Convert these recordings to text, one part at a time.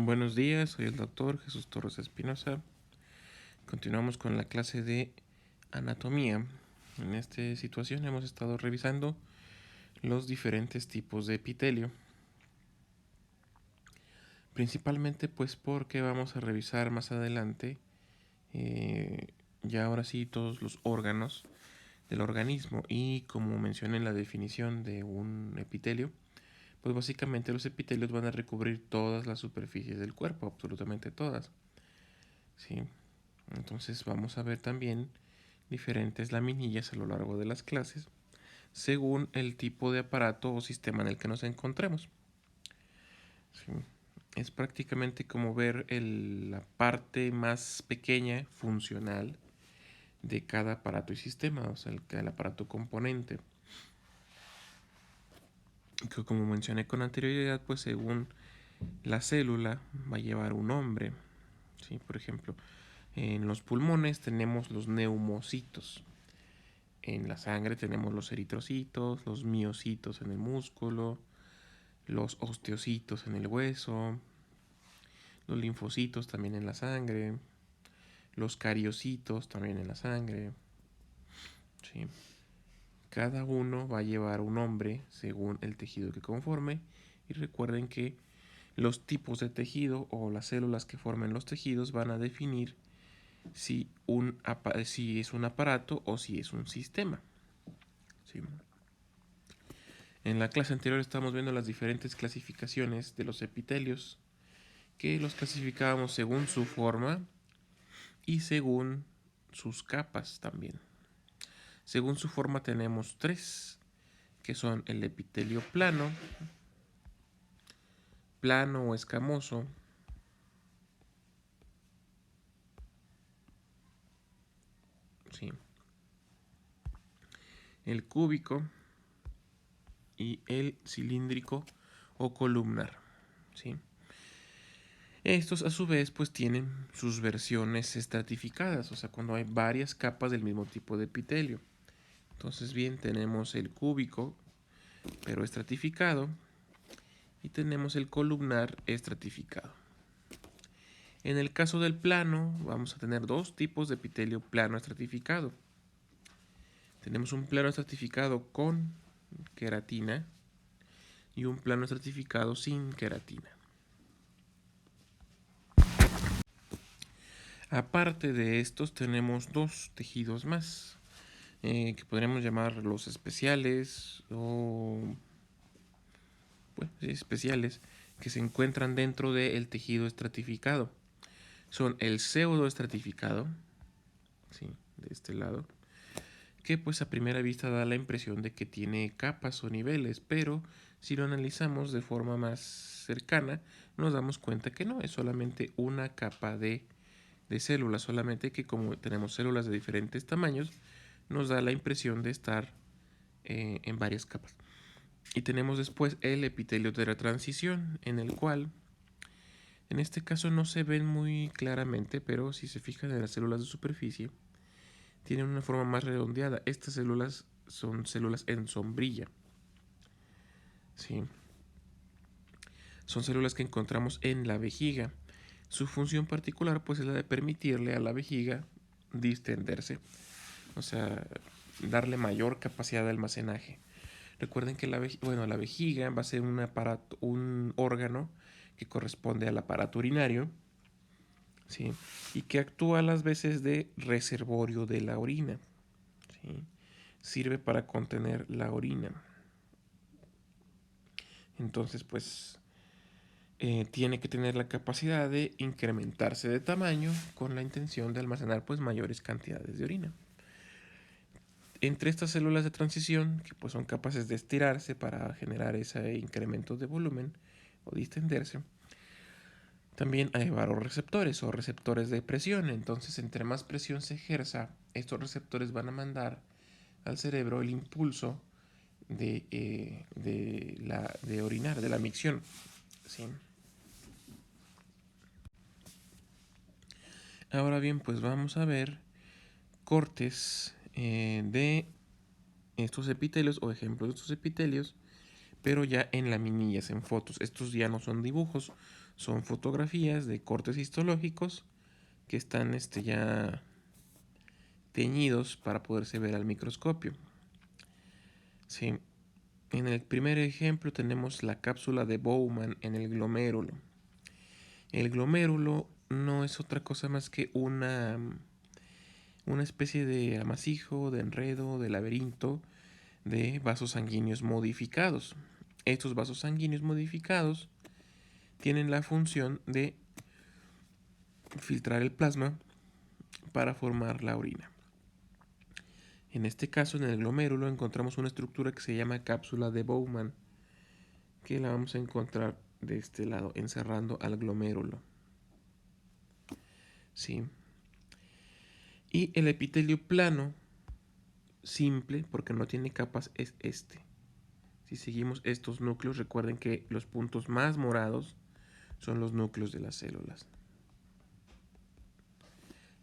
Buenos días, soy el doctor Jesús Torres Espinosa. Continuamos con la clase de anatomía. En esta situación hemos estado revisando los diferentes tipos de epitelio. Principalmente pues porque vamos a revisar más adelante ya ahora sí todos los órganos del organismo, y como mencioné en la definición de un epitelio, pues básicamente los epitelios van a recubrir todas las superficies del cuerpo, absolutamente todas. ¿Sí? Entonces vamos a ver también diferentes laminillas a lo largo de las clases, según el tipo de aparato o sistema en el que nos encontremos. ¿Sí? Es prácticamente como ver la parte más pequeña, funcional, de cada aparato y sistema, o sea, el aparato componente. Que como mencioné con anterioridad, pues según la célula va a llevar un nombre. ¿Sí? Por ejemplo, en los pulmones tenemos los neumocitos. En la sangre tenemos los eritrocitos, los miocitos en el músculo, los osteocitos en el hueso, los linfocitos también en la sangre, los cariocitos también en la sangre. ¿Sí? Cada uno va a llevar un nombre según el tejido que conforme, y recuerden que los tipos de tejido o las células que formen los tejidos van a definir si es un aparato o si es un sistema. ¿Sí? En la clase anterior estamos viendo las diferentes clasificaciones de los epitelios, que los clasificábamos según su forma y según sus capas también. Según su forma tenemos tres, que son el epitelio plano, plano o escamoso, ¿sí? El cúbico y el cilíndrico o columnar, ¿sí? Estos a su vez pues tienen sus versiones estratificadas, o sea, cuando hay varias capas del mismo tipo de epitelio. Entonces bien, tenemos el cúbico pero estratificado, y tenemos el columnar estratificado. En el caso del plano vamos a tener dos tipos de epitelio plano estratificado. Tenemos un plano estratificado con queratina y un plano estratificado sin queratina. Aparte de estos tenemos dos tejidos más, que podríamos llamar los especiales o especiales, que se encuentran dentro del tejido estratificado. Son el pseudoestratificado, ¿sí? De este lado, que pues a primera vista da la impresión de que tiene capas o niveles, pero si lo analizamos de forma más cercana nos damos cuenta que no, es solamente una capa de células, solamente que como tenemos células de diferentes tamaños nos da la impresión de estar en varias capas. Y tenemos después el epitelio de la transición, en el cual en este caso no se ven muy claramente, pero si se fijan en las células de superficie, tienen una forma más redondeada. Estas células son células en sombrilla. ¿Sí? Son células que encontramos en la vejiga. Su función particular pues es la de permitirle a la vejiga distenderse, o sea, darle mayor capacidad de almacenaje. Recuerden que la vejiga va a ser un órgano que corresponde al aparato urinario, ¿sí? Y que actúa a las veces de reservorio de la orina, ¿sí? Sirve para contener la orina. Entonces, pues, tiene que tener la capacidad de incrementarse de tamaño con la intención de almacenar pues mayores cantidades de orina. Entre estas células de transición, que pues son capaces de estirarse para generar ese incremento de volumen o distenderse, también hay varoreceptores o receptores de presión. Entonces, entre más presión se ejerza, estos receptores van a mandar al cerebro el impulso de orinar, de la micción, ¿sí? Ahora bien, pues vamos a ver cortes de estos epitelios o ejemplos de estos epitelios, pero ya en laminillas, en fotos. Estos ya no son dibujos, son fotografías de cortes histológicos que están ya teñidos para poderse ver al microscopio. Sí. En el primer ejemplo tenemos la cápsula de Bowman en el glomérulo. El glomérulo no es otra cosa más que una especie de amasijo, de enredo, de laberinto de vasos sanguíneos modificados. Estos vasos sanguíneos modificados tienen la función de filtrar el plasma para formar la orina. En este caso, en el glomérulo encontramos una estructura que se llama cápsula de Bowman, que la vamos a encontrar de este lado, encerrando al glomérulo. ¿Sí? Y el epitelio plano, simple, porque no tiene capas, es este. Si seguimos estos núcleos, recuerden que los puntos más morados son los núcleos de las células.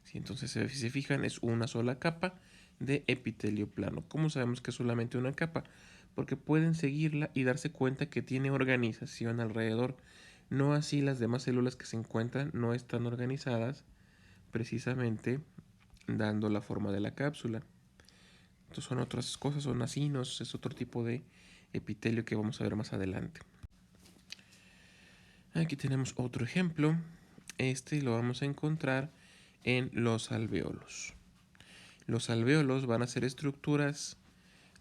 ¿Sí? Entonces, si se fijan, es una sola capa de epitelio plano. ¿Cómo sabemos que es solamente una capa? Porque pueden seguirla y darse cuenta que tiene organización alrededor. No así las demás células que se encuentran no están organizadas, precisamente dando la forma de la cápsula. Entonces son otras cosas, son acinos, es otro tipo de epitelio que vamos a ver más adelante. Aquí tenemos otro ejemplo. Este lo vamos a encontrar en los alvéolos. Los alvéolos van a ser estructuras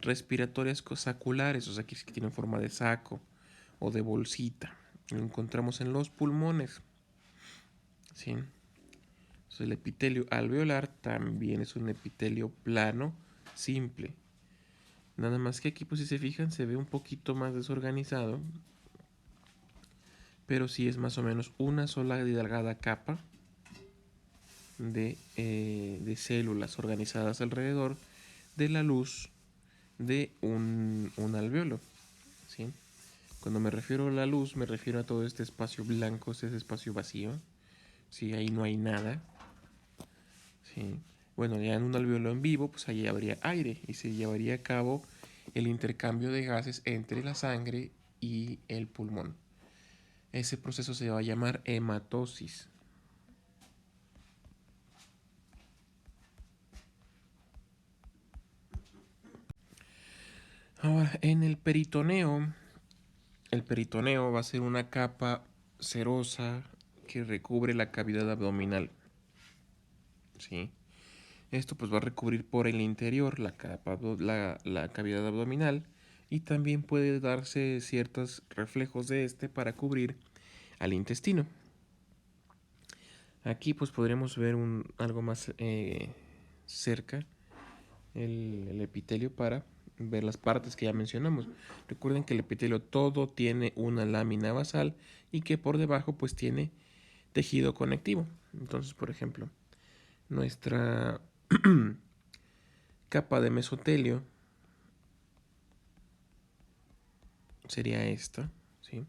respiratorias saculares, o sea, que tienen forma de saco o de bolsita. Lo encontramos en los pulmones. ¿Sí? Entonces, el epitelio alveolar también es un epitelio plano, simple. Nada más que aquí, pues si se fijan, se ve un poquito más desorganizado, pero sí es más o menos una sola y delgada capa de células organizadas alrededor de la luz de un alvéolo. ¿Sí? Cuando me refiero a la luz, me refiero a todo este espacio blanco, este espacio vacío. ¿Sí? Ahí no hay nada. ¿Sí? Bueno, ya en un alvéolo en vivo, pues ahí habría aire y se llevaría a cabo el intercambio de gases entre la sangre y el pulmón. Ese proceso se va a llamar hematosis. Ahora, en el peritoneo va a ser una capa cerosa que recubre la cavidad abdominal. ¿Sí? Esto pues va a recubrir por el interior la cavidad abdominal y también puede darse ciertos reflejos de para cubrir al intestino. Aquí pues podremos ver algo más cerca el epitelio para ver las partes que ya mencionamos. Recuerden que el epitelio todo tiene una lámina basal y que por debajo pues tiene tejido conectivo. Entonces, por ejemplo, nuestra capa de mesotelio sería esta, ¿sí?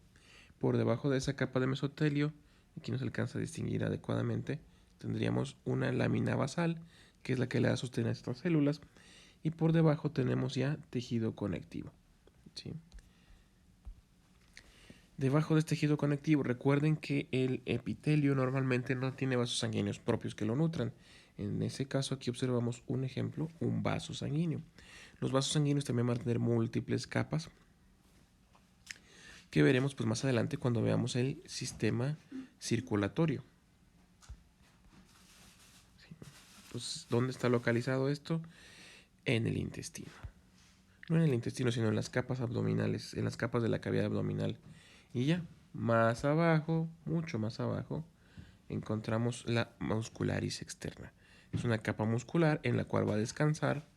Por debajo de esa capa de mesotelio, aquí no se alcanza a distinguir adecuadamente, tendríamos una lámina basal, que es la que le da sostén a estas células, y por debajo tenemos ya tejido conectivo, ¿sí? Debajo de este tejido conectivo, recuerden que el epitelio normalmente no tiene vasos sanguíneos propios que lo nutran. En ese caso, aquí observamos un ejemplo, un vaso sanguíneo. Los vasos sanguíneos también van a tener múltiples capas, que veremos pues más adelante cuando veamos el sistema circulatorio. Entonces, ¿dónde está localizado esto? En el intestino. No en el intestino, sino en las capas abdominales, en las capas de la cavidad abdominal. Y ya, más abajo, mucho más abajo, encontramos la muscularis externa. Es una capa muscular en la cual va a descansar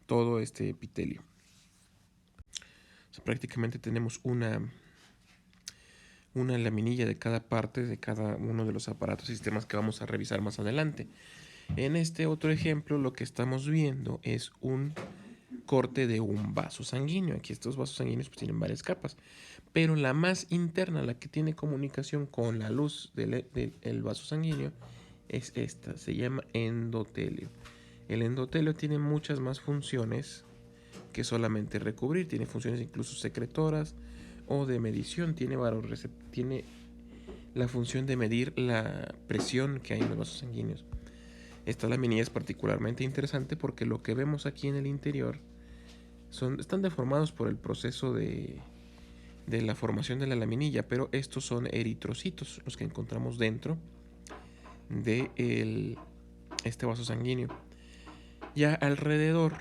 todo este epitelio. O sea, prácticamente tenemos una laminilla de cada parte de cada uno de los aparatos y sistemas que vamos a revisar más adelante. En este otro ejemplo lo que estamos viendo es un corte de un vaso sanguíneo. Aquí estos vasos sanguíneos pues tienen varias capas, pero la más interna, la que tiene comunicación con la luz del vaso sanguíneo, es esta, se llama endotelio. El endotelio tiene muchas más funciones que solamente recubrir, tiene funciones incluso secretoras o de medición, tiene la función de medir la presión que hay en los vasos sanguíneos. Esta laminilla es particularmente interesante porque lo que vemos aquí en el interior están deformados por el proceso de la formación de la laminilla, pero estos son eritrocitos, los que encontramos dentro de este vaso sanguíneo. Ya alrededor,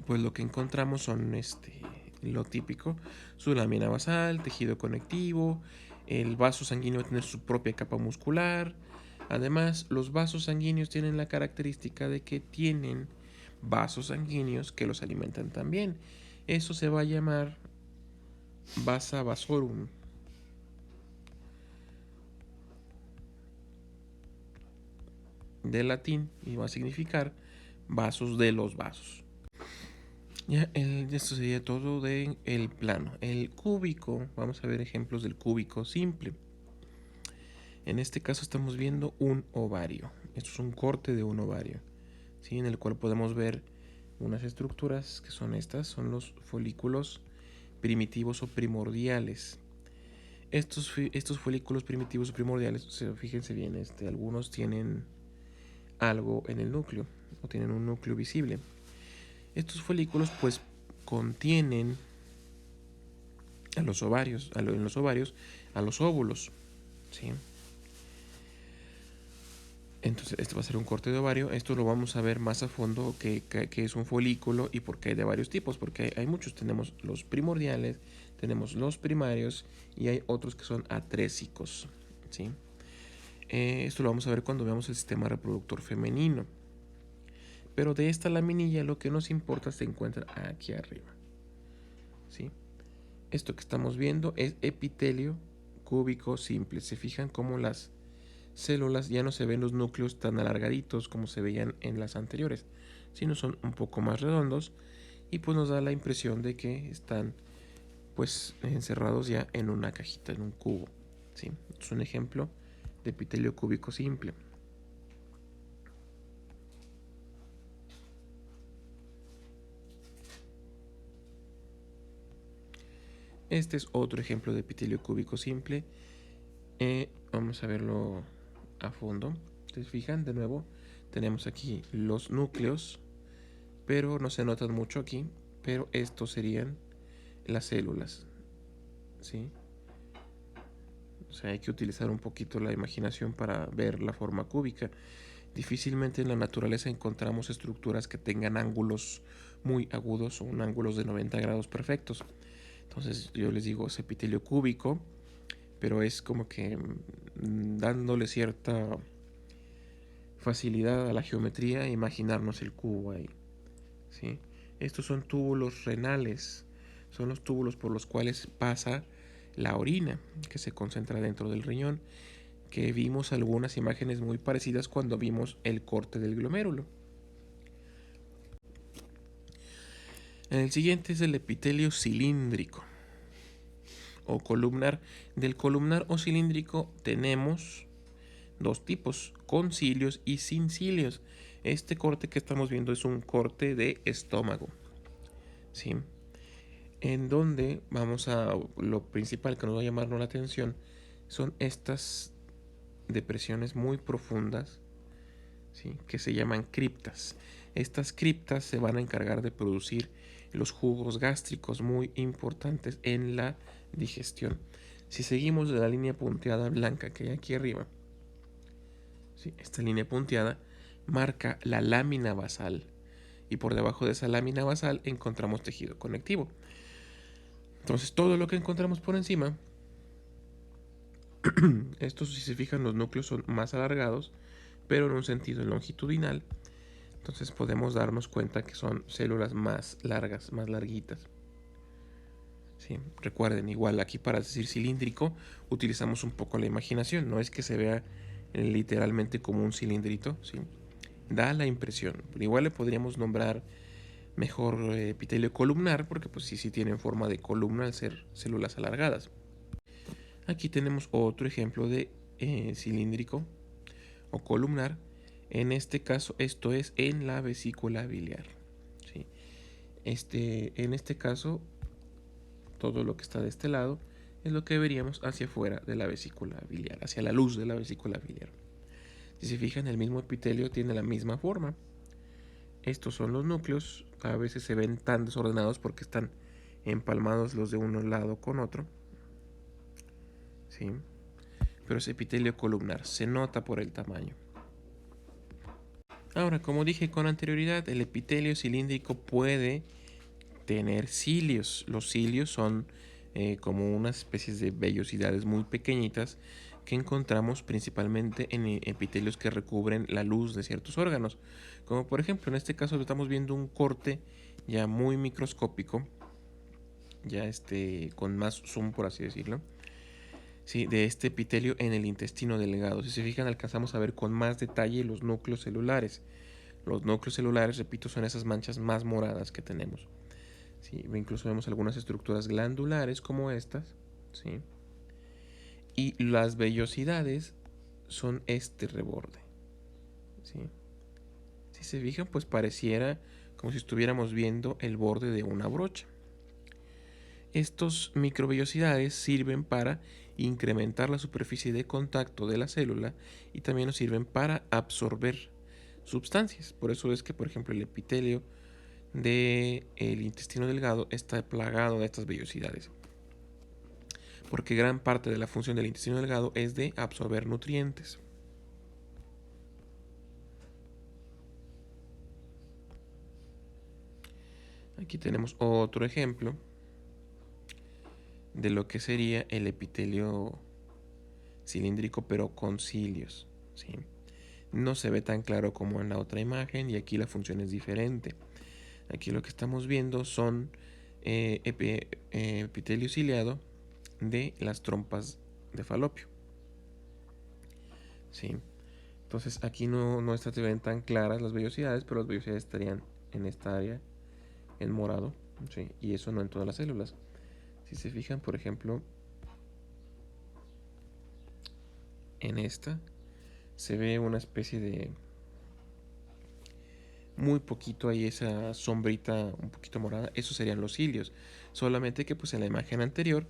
pues lo que encontramos son lo típico, su lámina basal, tejido conectivo, el vaso sanguíneo va a tener su propia capa muscular. Además, los vasos sanguíneos tienen la característica de que tienen vasos sanguíneos que los alimentan también. Eso se va a llamar vasa vasorum. De latín, y va a significar vasos de los vasos. Ya, esto sería todo del plano. El cúbico, vamos a ver ejemplos del cúbico simple. En este caso estamos viendo un ovario. Esto es un corte de un ovario, ¿sí? En el cual podemos ver unas estructuras que son estas, son los folículos primitivos o primordiales. Estos folículos primitivos o primordiales, fíjense bien, algunos tienen algo en el núcleo o tienen un núcleo visible. Estos folículos pues contienen en los ovarios a los óvulos, ¿sí? Entonces este va a ser un corte de ovario. Esto lo vamos a ver más a fondo, que es un folículo y por qué hay de varios tipos, porque hay muchos. Tenemos los primordiales, tenemos los primarios y hay otros que son atrésicos, ¿sí? Esto lo vamos a ver cuando veamos el sistema reproductor femenino. Pero de esta laminilla lo que nos importa se encuentra aquí arriba, ¿sí? Esto que estamos viendo es epitelio cúbico simple. Se fijan cómo las células ya no se ven los núcleos tan alargaditos como se veían en las anteriores, sino son un poco más redondos y pues nos da la impresión de que están pues encerrados ya en una cajita, en un cubo, ¿sí? Es un ejemplo de epitelio cúbico simple. Este es otro ejemplo de epitelio cúbico simple. Vamos a verlo a fondo. ¿Se fijan? De nuevo, tenemos aquí los núcleos, pero no se notan mucho aquí, pero estos serían las células, ¿sí? O sea, hay que utilizar un poquito la imaginación para ver la forma cúbica. Difícilmente en la naturaleza encontramos estructuras que tengan ángulos muy agudos o ángulos de 90 grados perfectos. Entonces yo les digo, es epitelio cúbico, pero es como que dándole cierta facilidad a la geometría e imaginarnos el cubo ahí, ¿sí? Estos son túbulos renales, son los túbulos por los cuales pasa la orina que se concentra dentro del riñón, que vimos algunas imágenes muy parecidas cuando vimos el corte del glomérulo. El siguiente es el epitelio cilíndrico o columnar. Del columnar o cilíndrico tenemos dos tipos, con cilios y sin cilios. Este corte que estamos viendo es un corte de estómago, ¿sí? En donde vamos a lo principal que nos va a llamarnos la atención son estas depresiones muy profundas, ¿sí? Que se llaman criptas. Estas criptas se van a encargar de producir los jugos gástricos muy importantes en la digestión. Si seguimos de la línea punteada blanca que hay aquí arriba, ¿sí? Esta línea punteada marca la lámina basal y por debajo de esa lámina basal encontramos tejido conectivo. Entonces todo lo que encontramos por encima, estos, si se fijan, los núcleos son más alargados, pero en un sentido longitudinal. Entonces podemos darnos cuenta que son células más largas, más larguitas. Sí, recuerden, igual aquí para decir cilíndrico utilizamos un poco la imaginación. No es que se vea literalmente como un cilindrito, ¿sí? Da la impresión. Pero igual le podríamos nombrar mejor epitelio columnar, porque pues sí tienen forma de columna al ser células alargadas. Aquí tenemos otro ejemplo de cilíndrico o columnar. En este caso esto es en la vesícula biliar, ¿sí? En este caso todo lo que está de este lado es lo que veríamos hacia afuera de la vesícula biliar, hacia la luz de la vesícula biliar. Si se fijan, el mismo epitelio tiene la misma forma. Estos son los núcleos, a veces se ven tan desordenados porque están empalmados los de un lado con otro, ¿sí? Pero es epitelio columnar, se nota por el tamaño. Ahora, como dije con anterioridad, el epitelio cilíndrico puede tener cilios. Los cilios son como unas especies de vellosidades muy pequeñitas que encontramos principalmente en epitelios que recubren la luz de ciertos órganos. Como por ejemplo, en este caso estamos viendo un corte ya muy microscópico, ya con más zoom, por así decirlo, ¿sí? De este epitelio en el intestino delgado. Si se fijan, alcanzamos a ver con más detalle los núcleos celulares. Los núcleos celulares, repito, son esas manchas más moradas que tenemos. ¿Sí? Incluso vemos algunas estructuras glandulares como estas, ¿sí? Y las vellosidades son este reborde, ¿sí? Si se fijan, pues pareciera como si estuviéramos viendo el borde de una brocha. Estos microvellosidades sirven para incrementar la superficie de contacto de la célula y también nos sirven para absorber sustancias. Por eso es que, por ejemplo, el epitelio del intestino delgado está plagado de estas vellosidades. Porque gran parte de la función del intestino delgado es de absorber nutrientes. Aquí tenemos otro ejemplo de lo que sería el epitelio cilíndrico pero con cilios, ¿sí? No se ve tan claro como en la otra imagen y aquí la función es diferente. Aquí lo que estamos viendo son epitelio ciliado de las trompas de falopio, ¿sí? Entonces aquí no se ven tan claras las vellosidades, pero las vellosidades estarían en esta área en morado, ¿sí? Y eso no en todas las células. Si se fijan, por ejemplo, en esta se ve una especie de muy poquito ahí esa sombrita un poquito morada, esos serían los cilios. Solamente que pues en la imagen anterior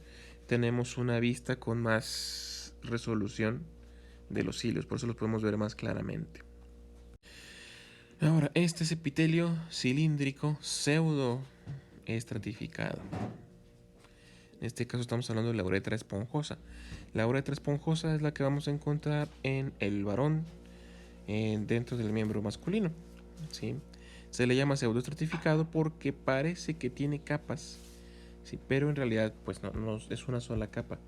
tenemos una vista con más resolución de los cilios, por eso los podemos ver más claramente. Ahora, este es epitelio cilíndrico pseudo estratificado. En este caso estamos hablando de la uretra esponjosa. La uretra esponjosa es la que vamos a encontrar en el varón, dentro del miembro masculino, ¿sí? Se le llama pseudoestratificado porque parece que tiene capas, ¿sí? Pero en realidad pues no es una sola capa.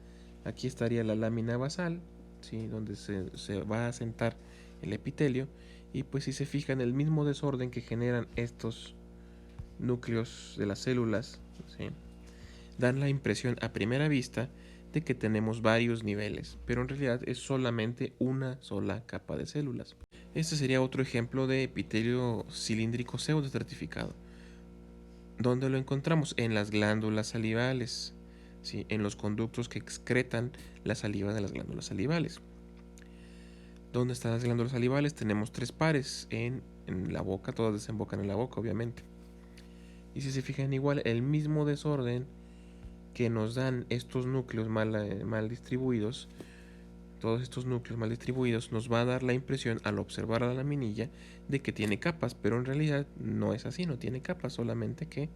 Aquí estaría la lámina basal, ¿sí? Donde se va a sentar el epitelio, y pues si se fijan, el mismo desorden que generan estos núcleos de las células, ¿sí? Dan la impresión a primera vista de que tenemos varios niveles, pero en realidad es solamente una sola capa de células. Este sería otro ejemplo de epitelio cilíndrico pseudoestratificado. ¿Dónde lo encontramos? En las glándulas salivales, ¿sí? En los conductos que excretan la saliva de las glándulas salivales. ¿Dónde están las glándulas salivales? Tenemos tres pares en la boca, todas desembocan en la boca, obviamente. Y si se fijan, igual el mismo desorden que nos dan estos núcleos mal distribuidos, todos estos núcleos mal distribuidos nos va a dar la impresión al observar a la laminilla de que tiene capas, pero en realidad no es así, no tiene capas, solamente que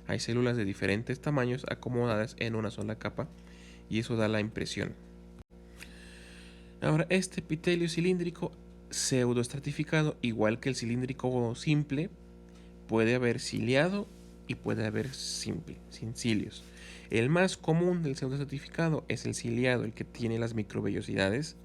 hay células de diferentes tamaños acomodadas en una sola capa y eso da la impresión. Ahora, este epitelio cilíndrico pseudoestratificado, igual que el cilíndrico simple, puede haber ciliado y puede haber simple, sin cilios. El más común del pseudoestratificado es el ciliado, el que tiene las microvellosidades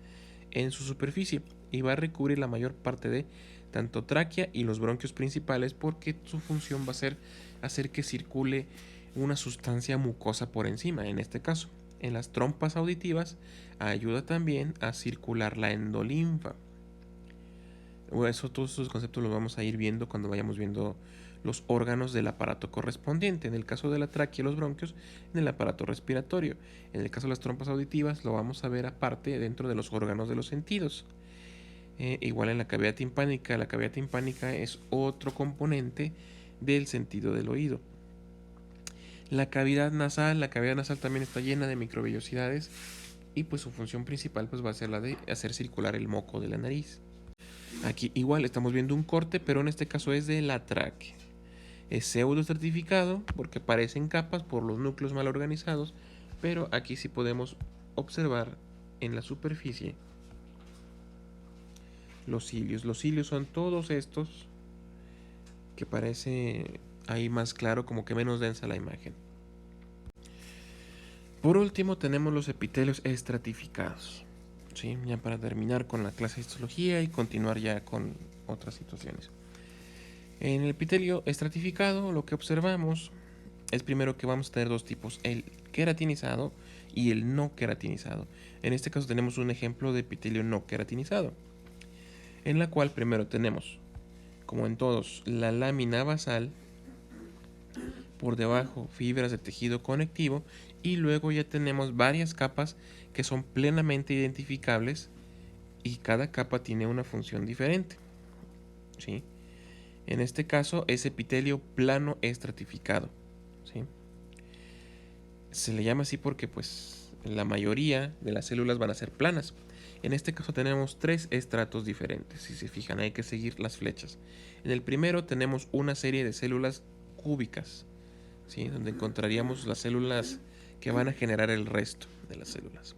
en su superficie y va a recubrir la mayor parte de tanto tráquea y los bronquios principales, porque su función va a ser hacer que circule una sustancia mucosa por encima. En este caso, en las trompas auditivas ayuda también a circular la endolinfa. Todos esos conceptos los vamos a ir viendo cuando vayamos viendo los órganos del aparato correspondiente. En el caso de la tráquea y los bronquios, en el aparato respiratorio. En el caso de las trompas auditivas, lo vamos a ver aparte dentro de los órganos de los sentidos. Igual en la cavidad timpánica es otro componente del sentido del oído. La cavidad nasal también está llena de microvellosidades y pues su función principal pues va a ser la de hacer circular el moco de la nariz. Aquí igual estamos viendo un corte, pero en este caso es de la tráquea. Es pseudo estratificado porque parecen capas por los núcleos mal organizados, pero aquí sí podemos observar en la superficie los cilios. Los cilios son todos estos que parece ahí más claro, como que menos densa la imagen. Por último tenemos los epitelios estratificados. ¿Sí? Ya para terminar con la clase de histología y continuar ya con otras situaciones. En el epitelio estratificado lo que observamos es primero que vamos a tener dos tipos, el queratinizado y el no queratinizado. En este caso tenemos un ejemplo de epitelio no queratinizado, en la cual primero tenemos, como en todos, la lámina basal, por debajo fibras de tejido conectivo y luego ya tenemos varias capas que son plenamente identificables y cada capa tiene una función diferente. ¿Sí? En este caso es epitelio plano estratificado. ¿Sí? Se le llama así porque pues la mayoría de las células van a ser planas. En este caso tenemos tres estratos diferentes. Si se fijan, hay que seguir las flechas. En el primero tenemos una serie de células cúbicas, ¿sí? Donde encontraríamos las células que van a generar el resto de las células.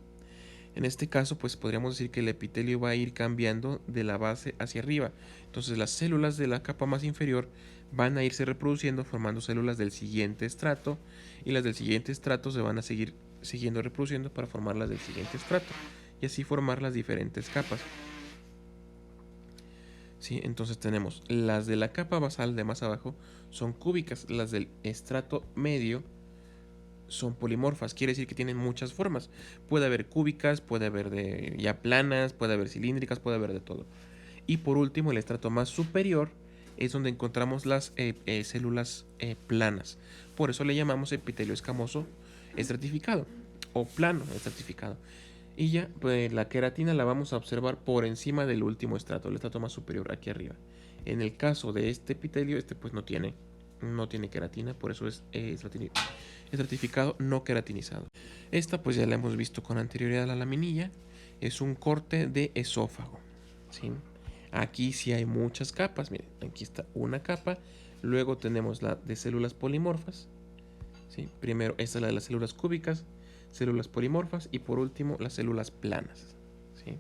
En este caso, pues podríamos decir que el epitelio va a ir cambiando de la base hacia arriba. Entonces las células de la capa más inferior van a irse reproduciendo formando células del siguiente estrato y las del siguiente estrato se van a seguir siguiendo reproduciendo para formar las del siguiente estrato y así formar las diferentes capas. ¿Sí? Entonces tenemos las de la capa basal de más abajo son cúbicas, las del estrato medio son polimorfas, quiere decir que tienen muchas formas. Puede haber cúbicas, puede haber de ya planas, puede haber cilíndricas, puede haber de todo. Y por último, el estrato más superior es donde encontramos las células planas. Por eso le llamamos epitelio escamoso estratificado o plano estratificado. Y ya, pues, la queratina la vamos a observar por encima del último estrato, el estrato más superior aquí arriba. En el caso de este epitelio, este pues no tiene queratina, por eso es estratificado no queratinizado. Esta pues ya la hemos visto con anterioridad a la laminilla, es un corte de esófago. ¿Sí? Aquí sí hay muchas capas, miren, aquí está una capa, luego tenemos la de células polimorfas, ¿sí? Primero esta es la de las células cúbicas, células polimorfas y por último las células planas. ¿Sí?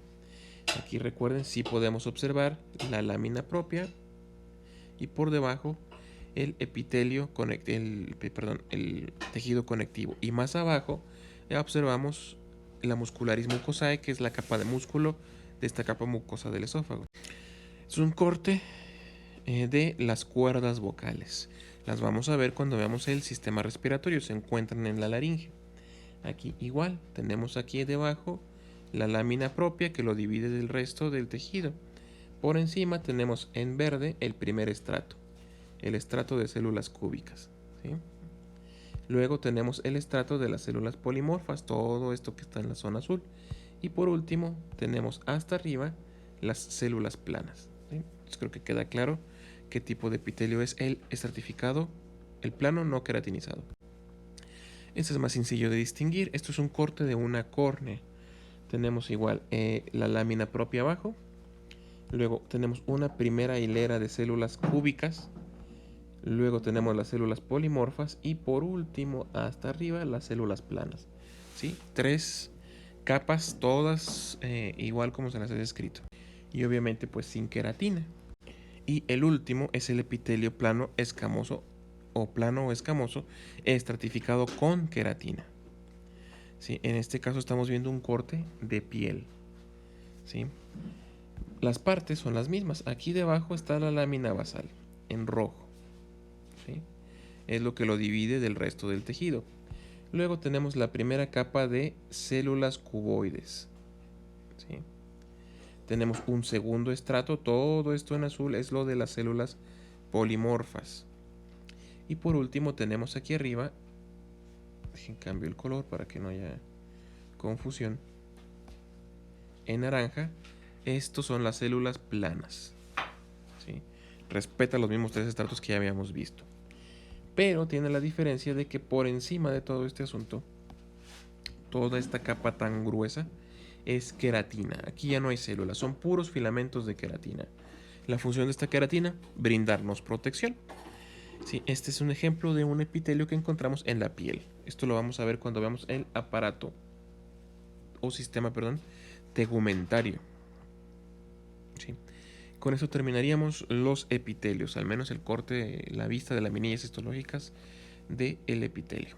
Aquí recuerden, sí podemos observar la lámina propia y por debajo el epitelio, el tejido conectivo. Y más abajo observamos la muscularis mucosae, que es la capa de músculo de esta capa mucosa del esófago. Es un corte de las cuerdas vocales. Las vamos a ver cuando veamos el sistema respiratorio, se encuentran en la laringe. Aquí igual, tenemos aquí debajo la lámina propia que lo divide del resto del tejido. Por encima tenemos en verde el primer estrato, el estrato de células cúbicas. ¿Sí? Luego tenemos el estrato de las células polimorfas, todo esto que está en la zona azul. Y por último tenemos hasta arriba las células planas. ¿Sí? Entonces creo que queda claro qué tipo de epitelio es el estratificado, el plano no queratinizado. Este es más sencillo de distinguir. Esto es un corte de una córnea. Tenemos igual la lámina propia abajo. Luego tenemos una primera hilera de células cúbicas. Luego tenemos las células polimorfas. Y por último, hasta arriba, las células planas. ¿Sí? Tres capas, todas igual como se las he descrito. Y obviamente pues sin queratina. Y el último es el epitelio plano escamoso o plano o escamoso estratificado con queratina. ¿Sí? En este caso estamos viendo un corte de piel. ¿Sí? Las partes son las mismas. Aquí debajo está la lámina basal en rojo. ¿Sí? Es lo que lo divide del resto del tejido. Luego tenemos la primera capa de células cuboides. ¿Sí? Tenemos un segundo estrato, todo esto en azul es lo de las células polimorfas. Y por último tenemos aquí arriba, dejen cambio el color para que no haya confusión, en naranja, estos son las células planas. ¿Sí? Respeta los mismos tres estratos que ya habíamos visto. pero tiene la diferencia de que por encima de todo este asunto, toda esta capa tan gruesa es queratina. Aquí ya no hay células, son puros filamentos de queratina. La función de esta queratina, brindarnos protección. Sí, este es un ejemplo de un epitelio que encontramos en la piel. Esto lo vamos a ver cuando veamos el aparato o sistema, perdón, tegumentario. Sí. Con eso terminaríamos los epitelios, al menos el corte, la vista de las minillas histológicas del epitelio.